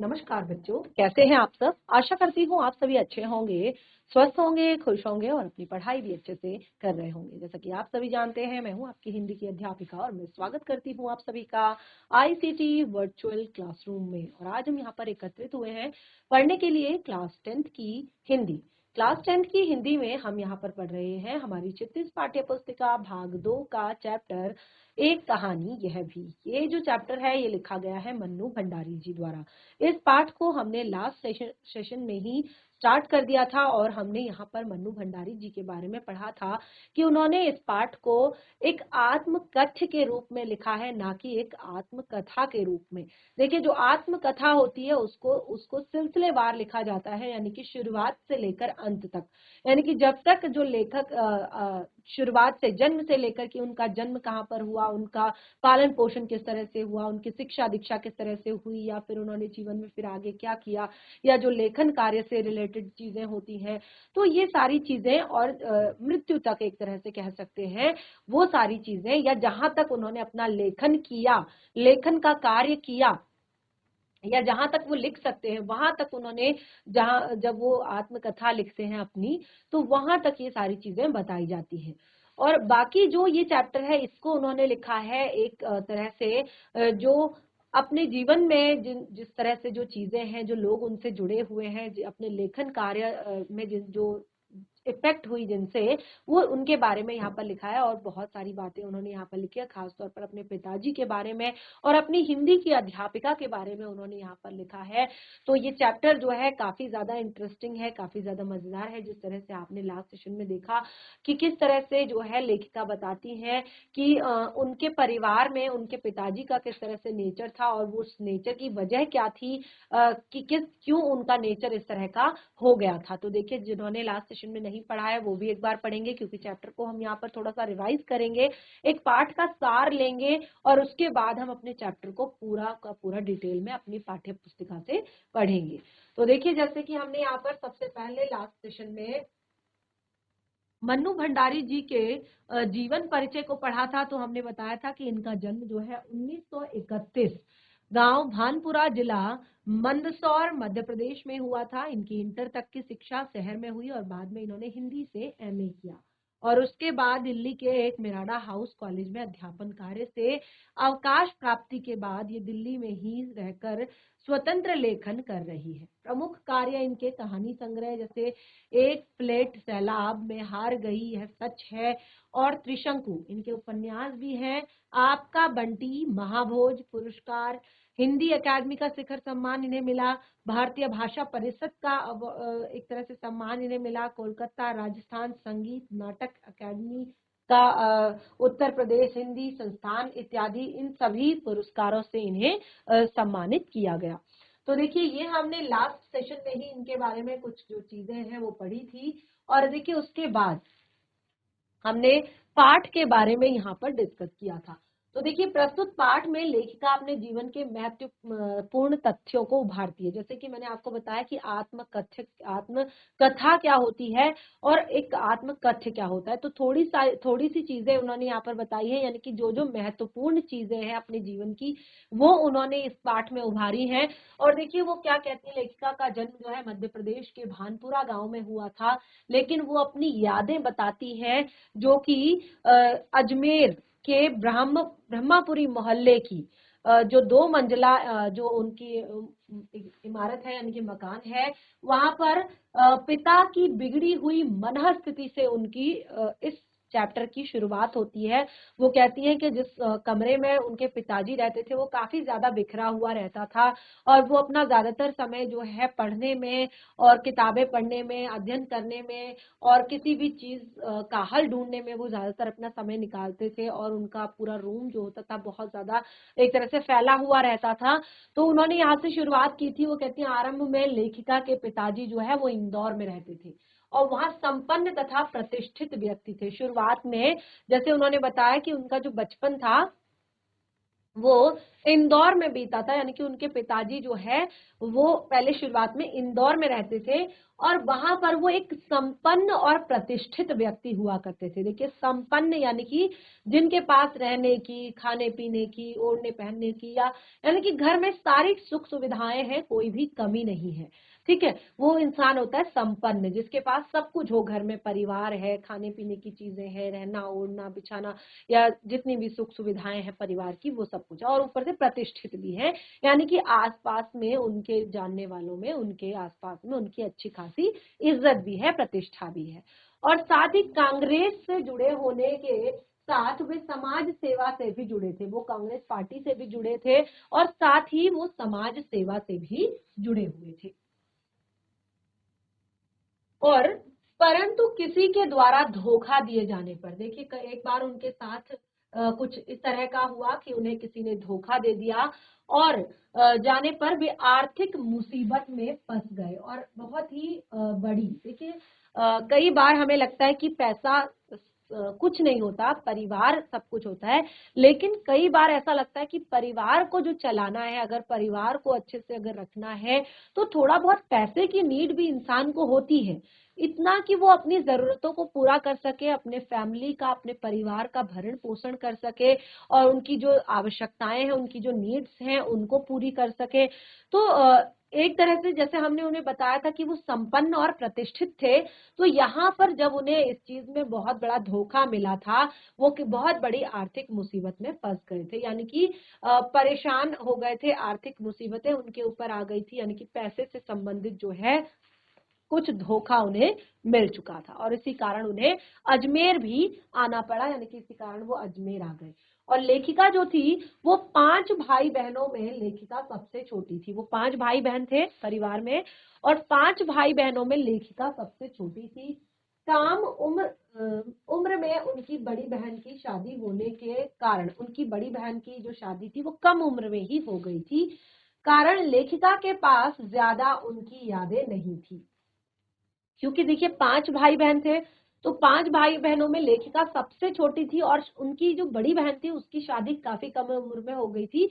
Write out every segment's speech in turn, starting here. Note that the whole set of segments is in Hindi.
नमस्कार बच्चों, कैसे हैं आप सब। आशा करती हूँ आप सभी अच्छे होंगे, स्वस्थ होंगे, खुश होंगे और अपनी पढ़ाई भी अच्छे से कर रहे होंगे। जैसा कि आप सभी जानते हैं, मैं हूँ आपकी हिंदी की अध्यापिका और मैं स्वागत करती हूँ आप सभी का आईसीटी वर्चुअल क्लासरूम में। और आज हम यहाँ पर एकत्रित हुए हैं पढ़ने के लिए क्लास 10th की हिंदी। क्लास 10th की हिंदी में हम यहाँ पर पढ़ रहे हैं हमारी चित्तिस पाठ्य पुस्तिका भाग 2 का चैप्टर एक कहानी यह भी। ये जो चैप्टर है ये लिखा गया है मन्नू भंडारी जी द्वारा। इस पाठ को हमने लास्ट सेशन में ही स्टार्ट कर दिया था और हमने यहाँ पर मन्नू भंडारी जी के बारे में पढ़ा था कि उन्होंने इस पाठ को एक आत्मकथ्य के रूप में लिखा है, ना कि एक आत्मकथा के रूप में। देखिए, जो आत्मकथा होती है उसको उसको सिलसिलेवार लिखा जाता है, यानी कि शुरुआत से लेकर अंत तक। यानी कि जब तक जो लेखक शुरुआत से, जन्म से लेकर कि उनका जन्म कहाँ पर हुआ, उनका पालन पोषण किस तरह से हुआ, उनकी शिक्षा दीक्षा किस तरह से हुई, या फिर उन्होंने जीवन में फिर आगे क्या किया, या जो लेखन कार्य से रिलेटेड चीजें होती हैं, तो ये सारी चीजें और मृत्यु तक एक तरह से कह सकते हैं, वो सारी चीजें, या जहां तक उन्होंने अपना लेखन किया, लेखन का कार्य किया, या जहां तक वो लिख सकते हैं वहां तक उन्होंने, जहां जब वो आत्मकथा लिखते हैं अपनी, तो वहां तक ये सारी चीजें बताई जाती हैं। और बाकी जो ये चैप्टर है इसको उन्होंने लिखा है एक तरह से जो अपने जीवन में जिस तरह से जो चीजें हैं, जो लोग उनसे जुड़े हुए हैं, अपने लेखन कार्य में जो इफेक्ट हुई जिनसे, वो उनके बारे में यहाँ पर लिखा है। और बहुत सारी बातें उन्होंने यहाँ पर लिखी है, खासतौर पर अपने पिताजी के बारे में और अपनी हिंदी की अध्यापिका के बारे में उन्होंने यहाँ पर लिखा है। तो ये चैप्टर जो है काफी ज्यादा इंटरेस्टिंग है, काफी ज्यादा मजेदार है। जिस तरह से आपने लास्ट सेशन में देखा कि किस तरह से जो है लेखिका बताती हैं कि उनके परिवार में उनके पिताजी का किस तरह से नेचर था और वो उस नेचर की वजह क्या थी, कि क्यों उनका नेचर इस तरह का हो गया था। तो देखिए, जिन्होंने लास्ट सेशन में नहीं पढ़ा है वो भी एक बार पढ़ेंगे, क्योंकि चैप्टर को हम यहाँ पर थोड़ा सा रिवाइज करेंगे, एक पाठ का सार लेंगे और उसके बाद हम अपने चैप्टर को पूरा का पूरा डिटेल में अपनी पाठ्य पुस्तिका से पढ़ेंगे। तो देखिए, जैसे कि हमने यहाँ पर सबसे पहले लास्ट सेशन में मन्नू भंडारी जी के जीवन परिचय को पढ़ा था, तो हमने बताया था कि इनका जन्म जो है 1931 गांव भानपुरा, जिला मंदसौर, मध्य प्रदेश में हुआ था। इनकी इंटर तक की शिक्षा शहर में हुई और बाद में इन्होंने हिंदी से एमए किया और उसके बाद दिल्ली के एक मिराडा हाउस कॉलेज में अध्यापन कार्य से अवकाश प्राप्ति के बाद ये दिल्ली में ही रहकर स्वतंत्र लेखन कर रही है। प्रमुख कार्य इनके कहानी संग्रह, जैसे एक प्लेट सैलाब में हार गई, यह सच है, और त्रिशंकु इनके उपन्यास भी हैं। आपका बंटी, महाभोज पुरस्कार, हिंदी अकादमी का शिखर सम्मान इन्हें मिला, भारतीय भाषा परिषद का एक तरह से सम्मान इन्हें मिला, कोलकाता राजस्थान संगीत नाटक अकादमी का, उत्तर प्रदेश हिंदी संस्थान इत्यादि, इन सभी पुरस्कारों से इन्हें सम्मानित किया गया। तो देखिए, ये हमने लास्ट सेशन में ही इनके बारे में कुछ जो चीजें हैं वो पढ़ी थी। और देखिए, उसके बाद हमने पाठ के बारे में यहाँ पर डिस्कस किया था। तो देखिए, प्रस्तुत पाठ में लेखिका अपने जीवन के महत्वपूर्ण तथ्यों को उभारती है। जैसे कि मैंने आपको बताया कि आत्मकथा क्या होती है और एक आत्मकथ्य क्या होता है। तो थोड़ी सी चीजें उन्होंने यहाँ पर बताई है, यानी कि जो जो महत्वपूर्ण चीजें हैं अपने जीवन की, वो उन्होंने इस पाठ में उभारी हैं। और देखिए, वो क्या कहती है, लेखिका का जन्म जो है मध्य प्रदेश के भानपुरा गांव में हुआ था, लेकिन वो अपनी यादें बताती है जो कि अजमेर के ब्रह्मापुरी मोहल्ले की जो 2 मंजिला जो उनकी इमारत है, यानी कि मकान है, वहां पर पिता की बिगड़ी हुई मनः स्थिति से उनकी इस चैप्टर की शुरुआत होती है। वो कहती है कि जिस कमरे में उनके पिताजी रहते थे वो काफी ज्यादा बिखरा हुआ रहता था और वो अपना ज्यादातर समय जो है पढ़ने में और किताबें पढ़ने में, अध्ययन करने में और किसी भी चीज का हल ढूंढने में वो ज्यादातर अपना समय निकालते थे। और उनका पूरा रूम जो होता था बहुत ज्यादा एक तरह से फैला हुआ रहता था। तो उन्होंने यहाँ से शुरुआत की थी। वो कहती हैं, आरंभ में लेखिका के पिताजी जो है वो इंदौर में रहते थे और वहां संपन्न तथा प्रतिष्ठित व्यक्ति थे। शुरुआत में जैसे उन्होंने बताया कि उनका जो बचपन था वो इंदौर में बीता था, यानी कि उनके पिताजी जो है वो पहले शुरुआत में इंदौर में रहते थे और वहां पर वो एक संपन्न और प्रतिष्ठित व्यक्ति हुआ करते थे। देखिए संपन्न यानी कि जिनके पास रहने की, खाने पीने की, ओढ़ने पहनने की, या यानी कि घर में सारी सुख सुविधाएं हैं, कोई भी कमी नहीं है। ठीक है, वो इंसान होता है संपन्न, जिसके पास सब कुछ हो, घर में परिवार है, खाने पीने की चीजें हैं, रहना ओढ़ना बिछाना या जितनी भी सुख सुविधाएं हैं परिवार की, वो सब कुछ है, और ऊपर से प्रतिष्ठित भी है, यानी कि आसपास में उनके जानने वालों में, उनके आसपास में उनकी अच्छी खासी इज्जत भी है, प्रतिष्ठा भी है। और साथ ही कांग्रेस से जुड़े होने के साथ वे समाज सेवा से भी जुड़े थे, वो कांग्रेस पार्टी से भी जुड़े थे और साथ ही वो समाज सेवा से भी जुड़े हुए थे। और परंतु किसी के द्वारा धोखा दिए जाने पर, देखिए एक बार उनके साथ कुछ इस तरह का हुआ कि उन्हें किसी ने धोखा दे दिया और जाने पर वे आर्थिक मुसीबत में फंस गए, और बहुत ही बड़ी। देखिए कई बार हमें लगता है कि पैसा कुछ नहीं होता, परिवार सब कुछ होता है, लेकिन कई बार ऐसा लगता है कि परिवार को जो चलाना है, अगर परिवार को अच्छे से अगर रखना है, तो थोड़ा बहुत पैसे की नीड भी इंसान को होती है, इतना कि वो अपनी जरूरतों को पूरा कर सके, अपने फैमिली का, अपने परिवार का भरण पोषण कर सके और उनकी जो आवश्यकताएं हैं, उनकी जो नीड्स हैं, उनको पूरी कर सके। तो एक तरह से जैसे हमने उन्हें बताया था कि वो संपन्न और प्रतिष्ठित थे, तो यहाँ पर जब उन्हें इस चीज में बहुत बड़ा धोखा मिला था, वो कि बहुत बड़ी आर्थिक मुसीबत में फंस गए थे, यानी कि परेशान हो गए थे, आर्थिक मुसीबतें उनके ऊपर आ गई थी, यानी कि पैसे से संबंधित जो है कुछ धोखा उन्हें मिल चुका था, और इसी कारण उन्हें अजमेर भी आना पड़ा, यानी कि इसी कारण वो अजमेर आ गए। और लेखिका जो थी वो 5 भाई बहनों में लेखिका सबसे छोटी थी, वो 5 भाई बहन थे परिवार में, और 5 भाई बहनों में लेखिका सबसे छोटी थी। काम उम्र में उनकी बड़ी बहन की शादी होने के कारण, उनकी बड़ी बहन की जो शादी थी वो कम उम्र में ही हो गई थी, कारण लेखिका के पास ज्यादा उनकी यादें नहीं थी। क्योंकि देखिए 5 भाई बहन थे, तो 5 भाई बहनों में लेखिका सबसे छोटी थी और उनकी जो बड़ी बहन थी उसकी शादी काफी कम उम्र में हो गई थी,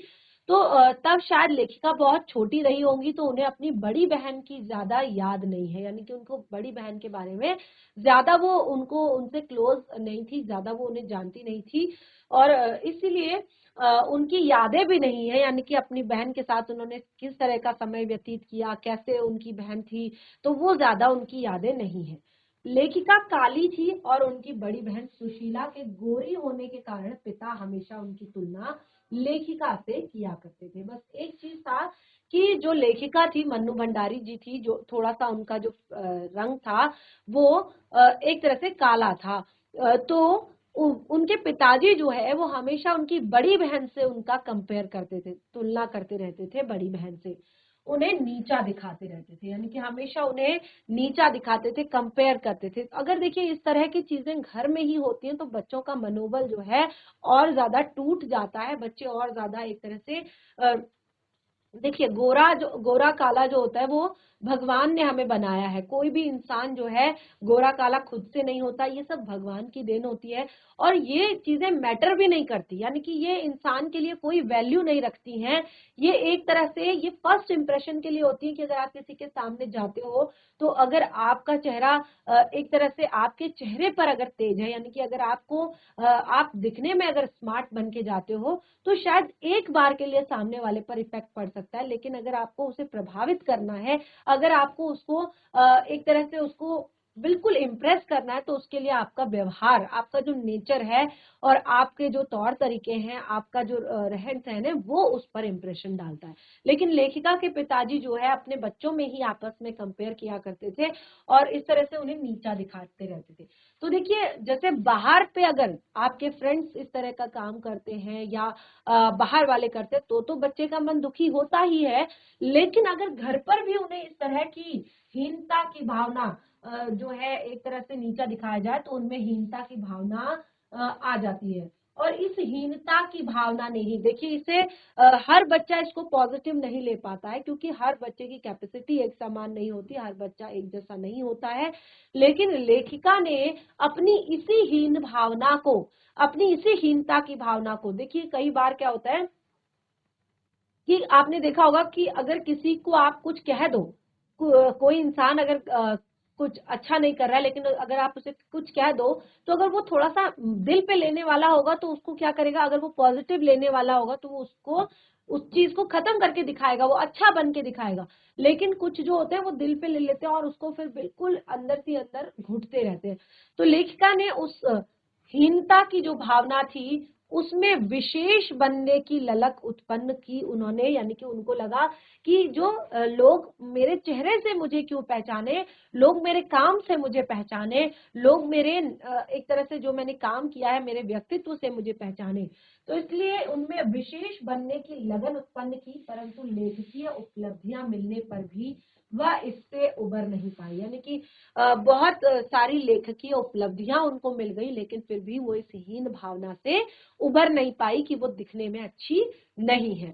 तो तब शायद लेखिका बहुत छोटी रही होंगी, तो उन्हें अपनी बड़ी बहन की ज्यादा याद नहीं है, यानी कि उनको बड़ी बहन के बारे में ज्यादा वो उनको उनसे क्लोज नहीं थी, ज्यादा वो उन्हें जानती नहीं थी, और इसीलिए उनकी यादें भी नहीं है, यानी कि अपनी बहन के साथ उन्होंने किस तरह का समय व्यतीत किया, कैसे उनकी बहन थी, तो वो ज्यादा उनकी यादें नहीं है। लेखिका काली थी और उनकी बड़ी बहन सुशीला के गोरी होने के कारण पिता हमेशा उनकी तुलना लेखिका से किया करते थे। बस एक चीज था कि जो लेखिका थी, मन्नू भंडारी जी थी, जो थोड़ा सा उनका जो रंग था वो एक तरह से काला था, तो उनके पिताजी जो है वो हमेशा उनकी बड़ी बहन से उनका कंपेयर करते थे, तुलना करते रहते थे बड़ी बहन से, उन्हें नीचा दिखाते रहते थे, यानी कि हमेशा उन्हें नीचा दिखाते थे, कंपेयर करते थे। अगर देखिए इस तरह की चीजें घर में ही होती हैं तो बच्चों का मनोबल जो है और ज्यादा टूट जाता है, बच्चे और ज्यादा एक तरह से देखिए गोरा काला जो होता है वो भगवान ने हमें बनाया है, कोई भी इंसान जो है गोरा काला खुद से नहीं होता, ये सब भगवान की देन होती है, और ये चीजें मैटर भी नहीं करती, यानी कि ये इंसान के लिए कोई वैल्यू नहीं रखती हैं। ये एक तरह से ये फर्स्ट इंप्रेशन के लिए होती है कि अगर आप किसी के सामने जाते हो तो अगर आपका चेहरा एक तरह से आपके चेहरे पर अगर तेज है, यानी कि अगर आपको आप दिखने में अगर स्मार्ट बन के जाते हो तो शायद एक बार के लिए सामने वाले पर इफेक्ट पड़ सकता है, लेकिन अगर आपको उसे प्रभावित करना है, अगर आपको उसको एक तरह से उसको बिल्कुल इम्प्रेस करना है, तो उसके लिए आपका व्यवहार, आपका जो नेचर है और आपके जो तौर तरीके हैं, आपका जो रहन सहन है, वो उस पर इम्प्रेशन डालता है। लेकिन लेखिका के पिताजी जो है अपने बच्चों में ही आपस में कंपेयर किया करते थे और इस तरह से उन्हें नीचा दिखाते रहते थे। तो देखिए जैसे बाहर पे अगर आपके फ्रेंड्स इस तरह का काम करते हैं या बाहर वाले करते हैं तो बच्चे का मन दुखी होता ही है, लेकिन अगर घर पर भी उन्हें इस तरह की हीनता की भावना जो है एक तरह से नीचा दिखाया जाए तो उनमें हीनता की भावना आ जाती है। और इस हीनता की भावना नहीं, देखिए इसे हर बच्चा इसको पॉजिटिव नहीं ले पाता है, क्योंकि हर बच्चे की कैपेसिटी एक समान नहीं होती, हर बच्चा एक जैसा नहीं होता है, लेकिन लेखिका ने अपनी इसी हीन भावना को, अपनी इसी हीनता की भावना को, देखिए कई बार क्या होता है कि आपने देखा होगा कि अगर किसी को आप कुछ कह दो, कोई इंसान अगर कुछ अच्छा नहीं कर रहा है, लेकिन अगर आप उसे कुछ कह दो, तो अगर वो थोड़ा सा दिल पे लेने वाला होगा तो उसको क्या करेगा, अगर वो पॉजिटिव लेने वाला होगा तो वो उसको उस चीज को खत्म करके दिखाएगा, वो अच्छा बन के दिखाएगा। लेकिन कुछ जो होते हैं वो दिल पे ले लेते हैं और उसको फिर बिल्कुल अंदर से अंदर घुटते रहते हैं। तो लेखिका ने उस हीनता की जो भावना थी उसमें विशेष बनने की ललक उत्पन्न की उन्होंने, यानी कि उनको लगा कि जो लोग मेरे चेहरे से मुझे क्यों पहचाने, लोग मेरे काम से मुझे पहचाने, लोग मेरे एक तरह से जो मैंने काम किया है मेरे व्यक्तित्व से मुझे पहचाने। तो इसलिए उनमें विशेष बनने की लगन उत्पन्न की, परंतु लेखकीय उपलब्धियां मिलने पर भी वह इससे उबर नहीं पाई। यानी कि बहुत सारी लेखकीय उपलब्धियां उनको मिल गई, लेकिन फिर भी वो इस हीन भावना से उबर नहीं पाई कि वो दिखने में अच्छी नहीं है।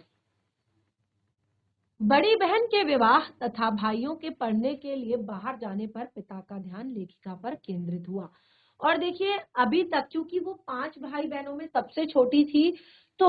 बड़ी बहन के विवाह तथा भाइयों के पढ़ने के लिए बाहर जाने पर पिता का ध्यान लेखिका पर केंद्रित हुआ। और देखिए अभी तक, क्योंकि वो 5 भाई बहनों में सबसे छोटी थी, तो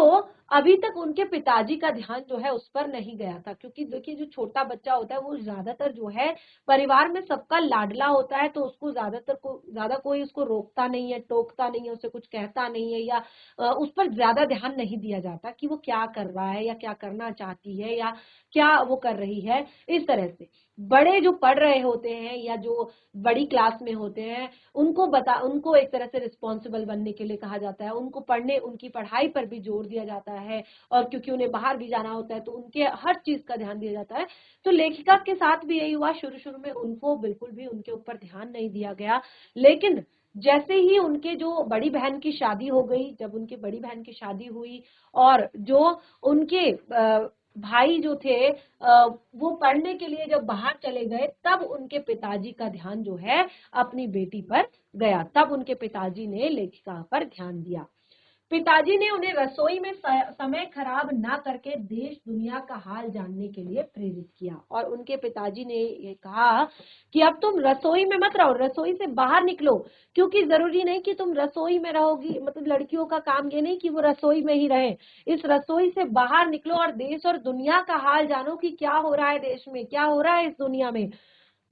अभी तक उनके पिताजी का ध्यान जो है उस पर नहीं गया था। क्योंकि देखिए जो छोटा बच्चा होता है वो ज्यादातर जो है परिवार में सबका लाडला होता है, तो उसको ज्यादा कोई उसको रोकता नहीं है, टोकता नहीं है, उसे कुछ कहता नहीं है, या उस पर ज्यादा ध्यान नहीं दिया जाता कि वो क्या कर रहा है या क्या करना चाहती है या क्या वो कर रही है। इस तरह से बड़े जो पढ़ रहे होते हैं या जो बड़ी क्लास में होते हैं उनको एक तरह से रिस्पॉन्सिबल बनने के लिए कहा जाता है, उनको पढ़ने उनकी पढ़ाई पर भी जोर दिया जाता है, और क्योंकि उन्हें बाहर भी जाना होता है तो उनके हर चीज का ध्यान दिया जाता है। तो लेखिका के साथ भी यही हुआ, शुरू शुरू में उनको बिल्कुल भी उनके ऊपर ध्यान नहीं दिया गया। लेकिन जैसे ही उनके जो बड़ी बहन की शादी हो गई, जब उनकी बड़ी बहन की शादी हुई और जो उनके भाई जो थे वो पढ़ने के लिए जब बाहर चले गए, तब उनके पिताजी का ध्यान जो है अपनी बेटी पर गया, तब उनके पिताजी ने लेखिका पर ध्यान दिया। पिताजी ने उन्हें रसोई में समय खराब ना करके देश दुनिया का हाल जानने के लिए प्रेरित किया। और उनके पिताजी ने ये कहा कि अब तुम रसोई में मत रहो, रसोई से बाहर निकलो, क्योंकि जरूरी नहीं कि तुम रसोई में रहोगी, मतलब लड़कियों का काम ये नहीं कि वो रसोई में ही रहे, इस रसोई से बाहर निकलो और देश और दुनिया का हाल जानो कि क्या हो रहा है देश में, क्या हो रहा है इस दुनिया में।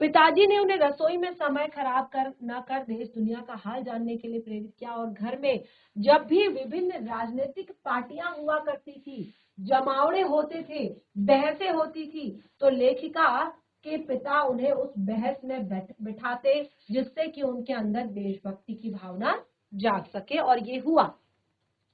पिताजी ने उन्हें रसोई में समय खराब न कर देश दुनिया का हाल जानने के लिए प्रेरित किया। और घर में जब भी विभिन्न राजनीतिक पार्टियां हुआ करती थी, जमावड़े होते थे, बहसें होती थी, तो लेखिका के पिता उन्हें उस बहस में बिठाते, जिससे कि उनके अंदर देशभक्ति की भावना जाग सके। और ये हुआ,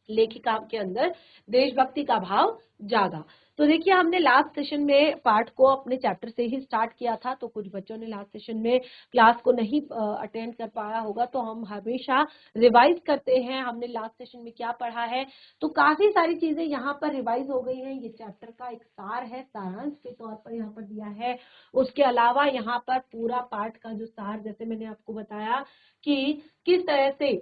लेखिका के अंदर देशभक्ति का भाव जागा। तो देखिए हमने लास्ट सेशन में पार्ट को अपने चैप्टर से ही स्टार्ट किया था, तो कुछ बच्चों ने लास्ट सेशन में क्लास को नहीं अटेंड कर पाया होगा, तो हम हमेशा रिवाइज करते हैं हमने लास्ट सेशन में क्या पढ़ा है। तो काफी सारी चीजें यहाँ पर रिवाइज हो गई हैं। ये चैप्टर का एक सार है, सारांश के तौर पर यहाँ पर दिया है। उसके अलावा यहाँ पर पूरा पार्ट का जो सार, जैसे मैंने आपको बताया कि किस तरह से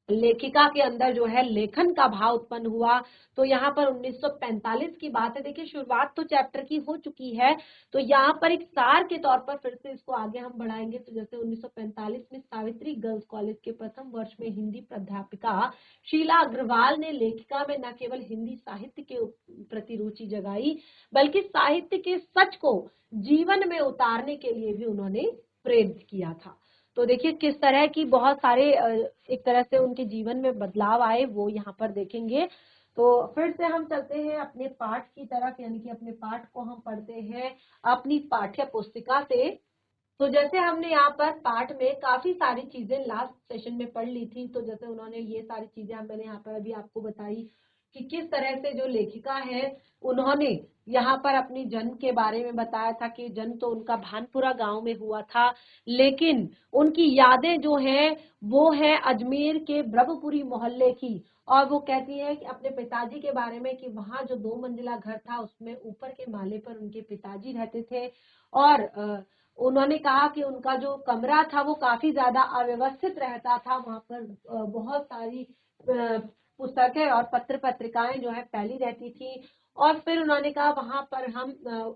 लेखिका के अंदर जो है लेखन का भाव उत्पन्न हुआ। तो यहाँ पर 1945 की बात है। देखिए शुरुआत तो चैप्टर की हो चुकी है, तो यहाँ पर एक सार के तौर पर फिर से इसको आगे हम बढ़ाएंगे। तो जैसे 1945 में सावित्री गर्ल्स कॉलेज के प्रथम वर्ष में हिंदी प्राध्यापिका शीला अग्रवाल ने लेखिका में न केवल हिंदी साहित्य के प्रति रुचि जगाई, बल्कि साहित्य के सच को जीवन में उतारने के लिए भी उन्होंने प्रेरित किया था। तो देखिए किस तरह की बहुत सारे एक तरह से उनके जीवन में बदलाव आए, वो यहाँ पर देखेंगे। तो फिर से हम चलते हैं अपने पाठ की तरफ, यानी कि अपने पाठ को हम पढ़ते हैं अपनी पाठ्य पुस्तिका से। तो जैसे हमने यहाँ पर पाठ में काफी सारी चीजें लास्ट सेशन में पढ़ ली थी, तो जैसे उन्होंने ये सारी चीजें मैंने यहाँ पर अभी आपको बताई कि किस तरह से जो लेखिका है उन्होंने यहाँ पर अपनी जन्म के बारे में बताया था कि जन्म तो उनका भानपुरा गांव में हुआ था, लेकिन उनकी यादें जो हैं वो है अजमेर के ब्रह्मपुरी मोहल्ले की। और वो कहती है कि अपने पिताजी के बारे में कि वहां जो 2 मंजिला घर था उसमें ऊपर के माले पर उनके पिताजी रहते थे। और उन्होंने कहा कि उनका जो कमरा था वो काफी ज्यादा अव्यवस्थित रहता था, वहां पर बहुत सारी पुस्तकें और पत्र पत्रिकाएं जो है फैली रहती थी। और फिर उन्होंने कहा वहां पर हम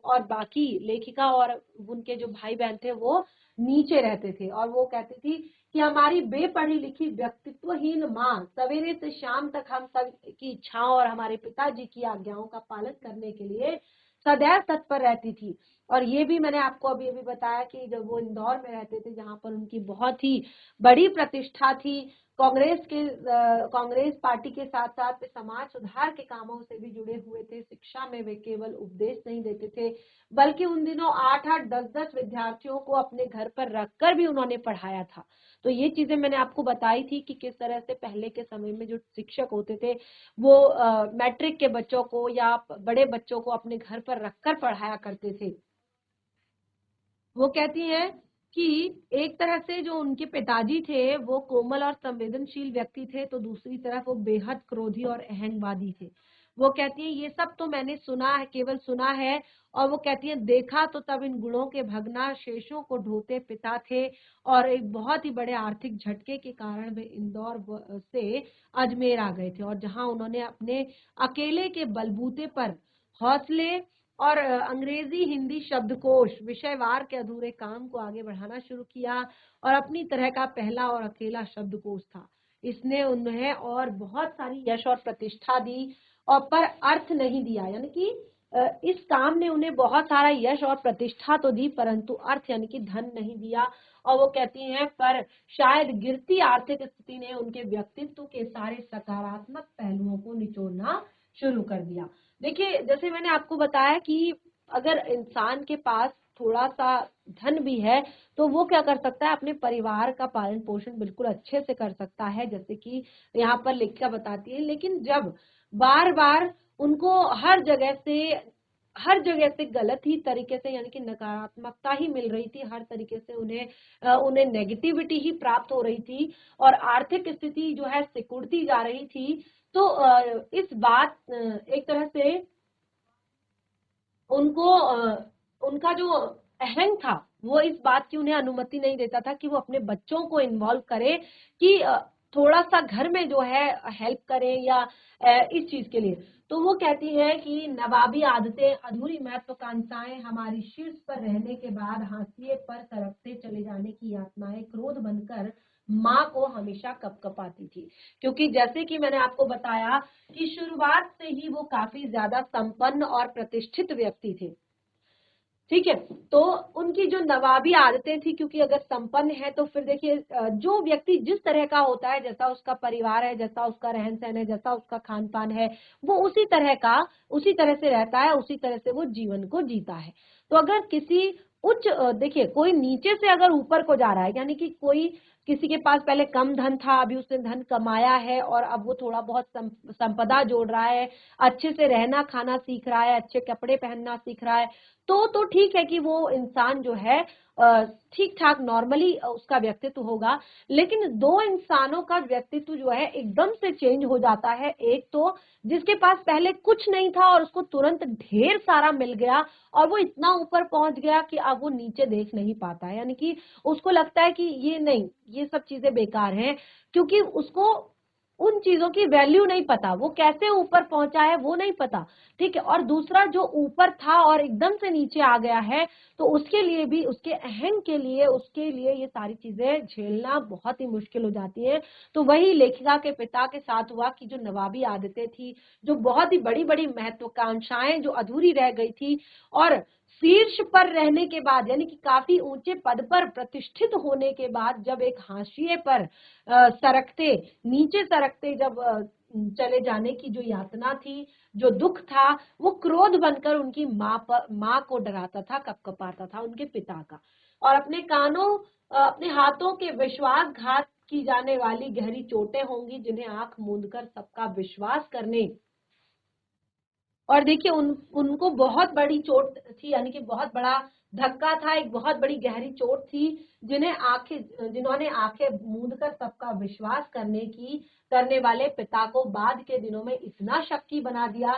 और बाकी लेखिका और उनके जो भाई बहन थे वो नीचे रहते थे। और वो कहती थी कि हमारी बेपढ़ी लिखी व्यक्तित्वहीन माँ सवेरे से शाम तक हम सब की इच्छाओं और हमारे पिताजी की आज्ञाओं का पालन करने के लिए सदैव तत्पर रहती थी। और ये भी मैंने आपको अभी अभी बताया कि जब वो इंदौर में रहते थे, जहां पर उनकी बहुत ही बड़ी प्रतिष्ठा थी, कांग्रेस पार्टी के साथ साथ समाज सुधार के कामों से भी जुड़े हुए थे। शिक्षा में वे केवल उपदेश नहीं देते थे, बल्कि उन दिनों 8-8, 10-10 विद्यार्थियों को अपने घर पर रखकर भी उन्होंने पढ़ाया था। तो ये चीजें मैंने आपको बताई थी कि किस तरह से पहले के समय में जो शिक्षक होते थे वो मैट्रिक के बच्चों को या बड़े बच्चों को अपने घर पर रखकर पढ़ाया करते थे। वो कहती हैं कि एक तरह से जो उनके पिताजी थे वो कोमल और संवेदनशील व्यक्ति थे, तो दूसरी तरफ वो बेहद क्रोधी और अहंगवादी थे। वो कहती हैं ये सब तो मैंने सुना है, केवल सुना है। और वो कहती हैं देखा तो तब इन गुणों के भग्नाशेषों को ढोते पिता थे, और एक बहुत ही बड़े आर्थिक झटके के कारण वे इंदौर से अजमेर आ गए थे, और जहां उन्होंने अपने अकेले के बलबूते पर हौसले और अंग्रेजी हिंदी शब्दकोश विषयवार के अधूरे काम को आगे बढ़ाना शुरू किया, और अपनी तरह का पहला और अकेला शब्दकोश था। इसने उन्हें और बहुत सारी यश और प्रतिष्ठा दी, और पर अर्थ नहीं दिया। यानी कि इस काम ने उन्हें बहुत सारा यश और प्रतिष्ठा तो दी, परंतु अर्थ यानी कि धन नहीं दिया। और वो कहती हैं पर शायद गिरती आर्थिक स्थिति ने उनके व्यक्तित्व के सारे सकारात्मक पहलुओं को निचोड़ना शुरू कर दिया। देखिए, जैसे मैंने आपको बताया कि अगर इंसान के पास थोड़ा सा धन भी है तो वो क्या कर सकता है, अपने परिवार का पालन पोषण बिल्कुल अच्छे से कर सकता है, जैसे कि यहाँ पर लेखिका बताती है। लेकिन जब बार बार उनको हर जगह से गलत ही तरीके से, यानी कि नकारात्मकता ही मिल रही थी, हर तरीके से उन्हें नेगेटिविटी ही प्राप्त हो रही थी, और आर्थिक स्थिति जो है सिकुड़ती जा रही थी, तो इस बात एक तरह से उनको उनका जो अहंग था वो इस बात की उन्हें अनुमति नहीं देता था कि वो अपने बच्चों को इन्वॉल्व करे, कि थोड़ा सा घर में जो है हेल्प करें या इस चीज के लिए। तो वो कहती है कि नवाबी आदतें, अधूरी महत्वाकांक्षाएं, हमारी शीर्ष पर रहने के बाद हाशिए पर सरकते चले जाने की यातनाएं क्रोध बनकर माँ को हमेशा कपकपाती थी। क्योंकि जैसे कि मैंने आपको बताया कि शुरुआत से ही वो काफी ज्यादा संपन्न और प्रतिष्ठित व्यक्ति थे, ठीक है। तो उनकी जो नवाबी आदतें थी, क्योंकि अगर संपन्न है तो फिर देखिए जो व्यक्ति जिस तरह का होता है, जैसा उसका परिवार है, जैसा उसका रहन सहन है, जैसा उसका खान पान है, वो उसी तरह से रहता है, उसी तरह से वो जीवन को जीता है। तो अगर किसी देखिए कोई नीचे से अगर ऊपर को जा रहा है, यानी कि कोई किसी के पास पहले कम धन था, अभी उसने धन कमाया है और अब वो थोड़ा बहुत संपदा जोड़ रहा है, अच्छे से रहना खाना सीख रहा है, अच्छे कपड़े पहनना सीख रहा है, तो ठीक है कि वो इंसान जो है ठीक ठाक नॉर्मली उसका व्यक्तित्व होगा। लेकिन दो इंसानों का व्यक्तित्व जो है एकदम से चेंज हो जाता है। एक तो जिसके पास पहले कुछ नहीं था और उसको तुरंत ढेर सारा मिल गया, और वो इतना ऊपर पहुंच गया कि अब वो नीचे देख नहीं पाता है, यानी कि उसको लगता है कि ये नहीं, ये सब चीजें बेकार हैं, क्योंकि उसको उन चीजों की वैल्यू नहीं पता, वो कैसे ऊपर पहुंचा है वो नहीं पता, ठीक है। और दूसरा जो ऊपर था और एकदम से नीचे आ गया है, तो उसके लिए भी, उसके अहंग के लिए, उसके लिए ये सारी चीजें झेलना बहुत ही मुश्किल हो जाती है। तो वही लेखिका के पिता के साथ हुआ कि जो नवाबी आदतें थी, जो बहुत ही बड़ी बड़ी महत्वाकांक्षाएं जो अधूरी रह गई थी, और शीर्ष पर रहने के बाद, यानी कि काफी ऊंचे पद पर प्रतिष्ठित होने के बाद, जब एक हाशिए पर सरकते, नीचे सरकते जब चले जाने की जो यातना थी, जो दुख था, वो क्रोध बनकर उनकी माँ को डराता था, कपकपाता था उनके पिता का। और अपने कानों, अपने हाथों के विश्वासघात की जाने वाली गहरी चोटें होंगी, जिन्हें आंख मूंदकर सबका विश्वास करने, और देखिए उनको बहुत बड़ी चोट थी, यानी कि बहुत बड़ा धक्का था, एक बहुत बड़ी गहरी चोट थी, जिन्होंने आंखें मूंदकर सबका विश्वास करने वाले पिता को बाद के दिनों में इतना शक्की बना दिया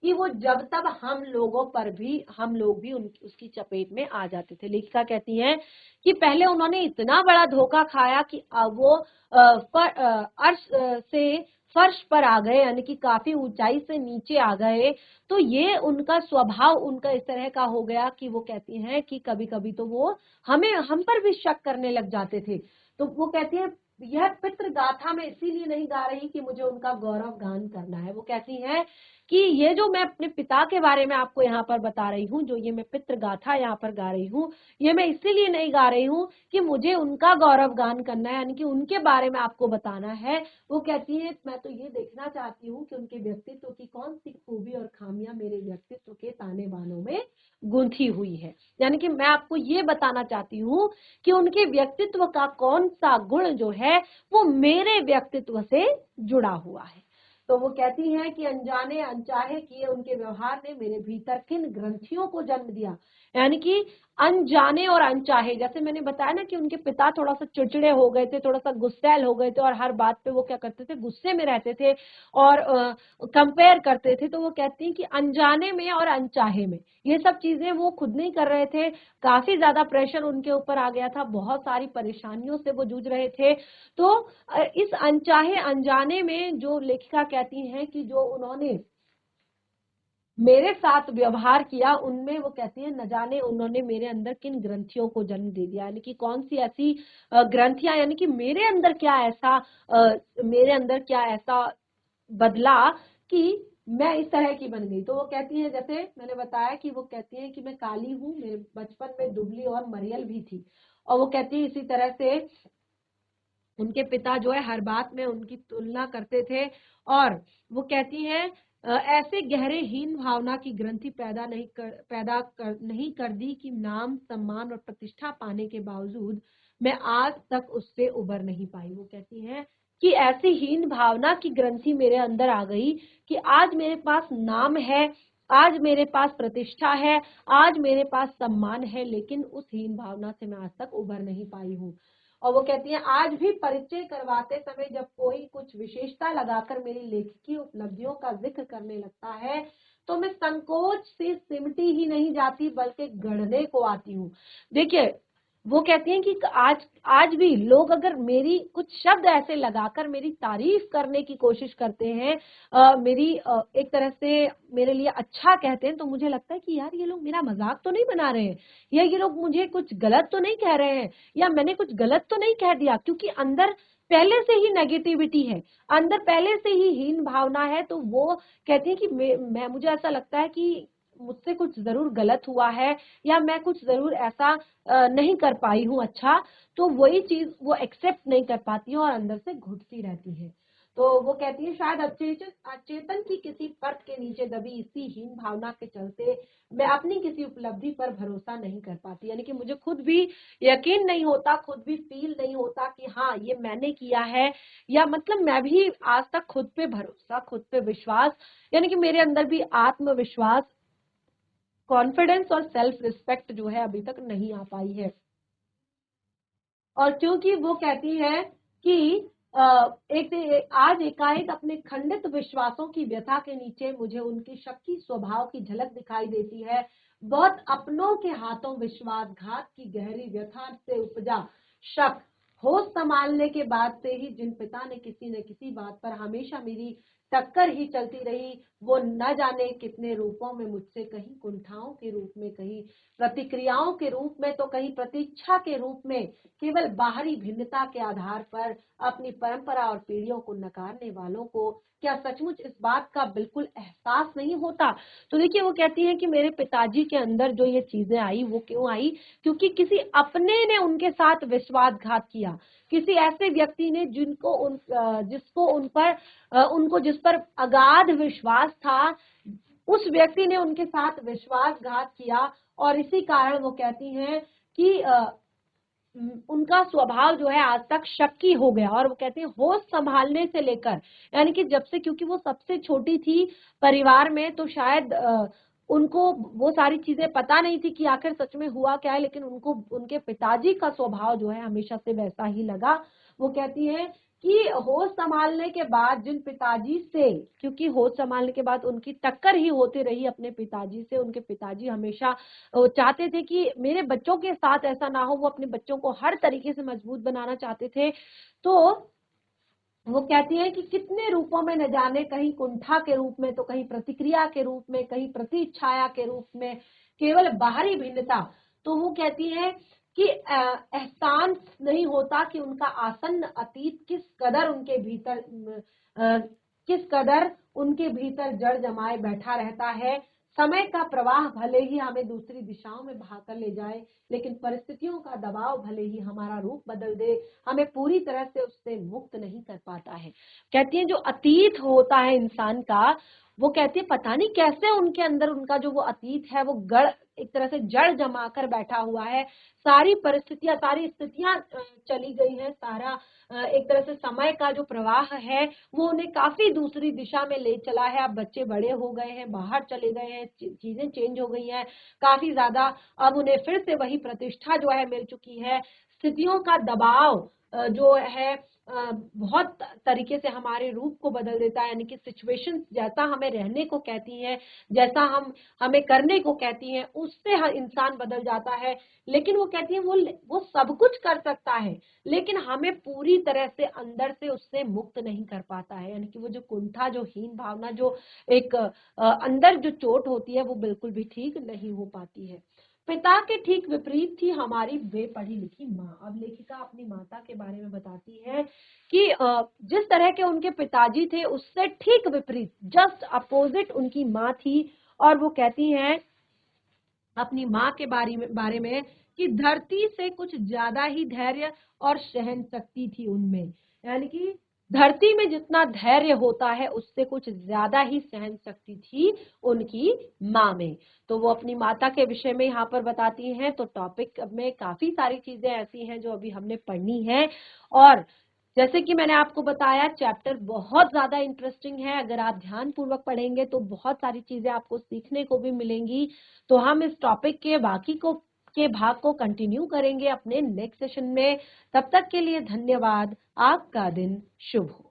कि वो जब तक हम लोग भी उसकी चपेट में आ जाते थे। लेखिका कहती हैं कि पहले उन्होंने इतना बड़ा धोखा खाया कि वो अर्श से फर्श पर आ गए, यानी कि काफी ऊंचाई से नीचे आ गए। तो ये उनका स्वभाव उनका इस तरह का हो गया कि वो कहती हैं कि कभी कभी तो वो हम पर भी शक करने लग जाते थे। तो वो कहती है यह पितृ गाथा मैं इसीलिए नहीं गा रही कि मुझे उनका गौरव गान करना है। वो कहती है कि ये जो मैं अपने पिता के बारे में आपको यहाँ पर बता रही हूँ, जो ये मैं पितृ गाथा यहाँ पर गा रही हूँ, ये मैं इसीलिए नहीं गा रही हूँ कि मुझे उनका गौरव गान करना है, यानी कि उनके बारे में आपको बताना है। वो कहती है मैं तो ये देखना चाहती हूँ कि उनके व्यक्तित्व की कौन सी खूबी और खामियां मेरे व्यक्तित्व के ताने बानों में गूंथी हुई है। यानी कि मैं आपको ये बताना चाहती हूँ कि उनके व्यक्तित्व का कौन सा गुण जो है वो मेरे व्यक्तित्व से जुड़ा हुआ है। तो वो कहती है कि अनजाने अनचाहे किए उनके व्यवहार ने मेरे भीतर किन ग्रंथियों को जन्म दिया। यानी कि अनजाने और अनचाहे, जैसे मैंने बताया ना कि उनके पिता थोड़ा सा चिड़चिड़े हो गए थे, थोड़ा सा गुस्सैल हो गए थे और हर बात पे वो क्या करते थे, गुस्से में रहते थे और कंपेयर करते थे। तो वो कहती हैं कि अनजाने में और अनचाहे में ये सब चीजें वो खुद नहीं कर रहे थे, काफी ज्यादा प्रेशर उनके ऊपर आ गया था, बहुत सारी परेशानियों से वो जूझ रहे थे। तो इस अनचाहे अनजाने में जो लेखिका कहती हैं कि जो उन्होंने मेरे साथ व्यवहार किया, उनमें वो कहती है न जाने उन्होंने मेरे अंदर किन ग्रंथियों को जन्म दे दिया। यानी कि कौन सी ऐसी ग्रंथियां, यानी कि मेरे अंदर क्या ऐसा बदला कि मैं इस तरह की बन गई। तो वो कहती है, जैसे मैंने बताया कि वो कहती है कि मैं काली हूँ, मेरे बचपन में दुबली और मरियल भी थी। और वो कहती है इसी तरह से उनके पिता जो है हर बात में उनकी तुलना करते थे। और वो कहती हैं ऐसे गहरे हीन भावना की ग्रंथि पैदा कर दी कि नाम सम्मान और प्रतिष्ठा पाने के बावजूद मैं आज तक उससे उबर नहीं पाई। वो कहती हैं कि ऐसी हीन भावना की ग्रंथि मेरे अंदर आ गई कि आज मेरे पास नाम है, आज मेरे पास प्रतिष्ठा है, आज मेरे पास सम्मान है, लेकिन उस हीन भावना से मैं आज तक उबर नहीं पाई हूँ। और वो कहती है आज भी परिचय करवाते समय जब कोई कुछ विशेषता लगाकर मेरी लेखकी उपलब्धियों का जिक्र करने लगता है तो मैं संकोच से सिमटी ही नहीं जाती बल्कि गढ़ने को आती हूँ। देखिए वो कहती हैं कि आज आज भी लोग अगर मेरी कुछ शब्द ऐसे लगाकर मेरी तारीफ करने की कोशिश करते हैं, एक तरह से मेरे लिए अच्छा कहते हैं, तो मुझे लगता है कि यार ये लोग मेरा मजाक तो नहीं बना रहे हैं, या ये लोग मुझे कुछ गलत तो नहीं कह रहे हैं, या मैंने कुछ गलत तो नहीं कह दिया, क्योंकि अंदर पहले से ही नेगेटिविटी है, अंदर पहले से ही हीन भावना है। तो वो कहती है कि मैं मुझे ऐसा लगता है कि मुझसे कुछ जरूर गलत हुआ है, या मैं कुछ जरूर ऐसा नहीं कर पाई हूँ अच्छा। तो वही चीज वो एक्सेप्ट नहीं कर पाती है और अंदर से घुटती रहती है। तो वो कहती है शायद अचेतन की किसी परत के नीचे दबी इसी हीन भावना के चलते मैं अपनी किसी उपलब्धि पर भरोसा नहीं कर पाती। यानी कि मुझे खुद भी यकीन नहीं होता, खुद भी फील नहीं होता कि हाँ ये मैंने किया है, या मतलब मैं भी आज तक खुद पे भरोसा, खुद पे विश्वास, यानी कि मेरे अंदर भी आत्मविश्वास, कॉन्फिडेंस और सेल्फ रिस्पेक्ट जो है अभी तक नहीं आ पाई है। और क्योंकि वो कहती है कि आज एकाएक अपने खंडित विश्वासों की व्यथा के नीचे मुझे उनकी शक्की स्वभाव की झलक दिखाई देती है। बहुत अपनों के हाथों विश्वासघात की गहरी व्यथा से उपजा शक, होश संभालने के बाद से ही जिन पिता ने किसी न किसी बात पर हमेशा मेरी टक्कर ही चलती रही, वो न जाने कितने रूपों में मुझसे, कहीं कुंठाओं के रूप में, कहीं प्रतिक्रियाओं के रूप में, तो कहीं प्रतीक्षा के रूप में, केवल बाहरी भिन्नता के आधार पर अपनी परंपरा और पीढ़ियों को नकारने वालों को क्या सचमुच इस बात का बिल्कुल एहसास नहीं होता। तो देखिए वो कहती हैं कि मेरे पिताजी के अंदर जो ये चीजें आई वो क्यों आई, क्योंकि किसी अपने ने उनके साथ विश्वासघात किया, किसी ऐसे व्यक्ति ने उनको जिस पर अगाध विश्वास था, उस व्यक्ति ने उनके साथ विश्वासघात किया। और इसी कारण वो कहती हैं कि उनका स्वभाव जो है आज तक शक्की हो गया। और वो कहते हैं होश संभालने से लेकर, यानी कि जब से, क्योंकि वो सबसे छोटी थी परिवार में, तो शायद उनको वो सारी चीजें पता नहीं थी कि आखिर सच में हुआ क्या है, लेकिन उनको उनके पिताजी का स्वभाव जो है हमेशा से वैसा ही लगा। वो कहती है कि होश संभालने के बाद जिन पिताजी से, क्योंकि होश संभालने के बाद उनकी टक्कर ही होती रही अपने पिताजी से, उनके पिताजी हमेशा चाहते थे कि मेरे बच्चों के साथ ऐसा ना हो, वो अपने बच्चों को हर तरीके से मजबूत बनाना चाहते थे। तो वो कहती है कि कितने रूपों में न जाने, कहीं कुंठा के रूप में, तो कहीं प्रतिक्रिया के रूप में, कहीं प्रतीच्छाया के रूप में, केवल बाहरी भिन्नता। तो वो कहती है कि एहसास नहीं होता कि उनका आसन्न अतीत किस कदर उनके भीतर जड़ जमाए बैठा रहता है। समय का प्रवाह भले ही हमें दूसरी दिशाओं में बहाकर ले जाए, लेकिन परिस्थितियों का दबाव भले ही हमारा रूप बदल दे, हमें पूरी तरह से उससे मुक्त नहीं कर पाता है। कहती है जो अतीत होता है इंसान का, वो कहती है पता नहीं कैसे उनके अंदर उनका जो वो अतीत है वो गढ़ एक तरह से जड़ जमा कर बैठा हुआ है। सारी परिस्थितियां, सारी स्थितियां चली गई हैं, सारा एक तरह से समय का जो प्रवाह है वो उन्हें काफी दूसरी दिशा में ले चला है। अब बच्चे बड़े हो गए हैं, बाहर चले गए हैं, चीजें चेंज हो गई हैं काफी ज्यादा। अब उन्हें फिर से वही प्रतिष्ठा जो है मिल चुकी है। स्थितियों का दबाव जो है बहुत तरीके से हमारे रूप को बदल देता है, यानी कि सिचुएशन जैसा हमें रहने को कहती है, जैसा हम हमें करने को कहती हैं, उससे हर इंसान बदल जाता है। लेकिन वो कहती है वो सब कुछ कर सकता है, लेकिन हमें पूरी तरह से अंदर से उससे मुक्त नहीं कर पाता है। यानी कि वो जो कुंठा, जो हीन भावना, जो एक अंदर जो चोट होती है वो बिल्कुल भी ठीक नहीं हो पाती है। पिता के ठीक विपरीत थी हमारी बेपढ़ी लिखी माँ। अब लेखिका अपनी माता के बारे में बताती है कि जिस तरह के उनके पिताजी थे उससे ठीक विपरीत, जस्ट अपोजिट उनकी माँ थी। और वो कहती हैं अपनी माँ के बारे में कि धरती से कुछ ज्यादा ही धैर्य और सहन शक्ति थी उनमें। यानी कि धरती में जितना धैर्य होता है उससे कुछ ज्यादा ही सहन शक्ति थी उनकी माँ में। तो वो अपनी माता के विषय में यहाँ पर बताती हैं। तो टॉपिक में काफी सारी चीजें ऐसी हैं जो अभी हमने पढ़नी है। और जैसे कि मैंने आपको बताया, चैप्टर बहुत ज्यादा इंटरेस्टिंग है। अगर आप ध्यान पूर्वक पढ़ेंगे तो बहुत सारी चीजें आपको सीखने को भी मिलेंगी। तो हम इस टॉपिक के बाकी के भाग को कंटिन्यू करेंगे अपने नेक्स्ट सेशन में। तब तक के लिए धन्यवाद। आपका दिन शुभ हो।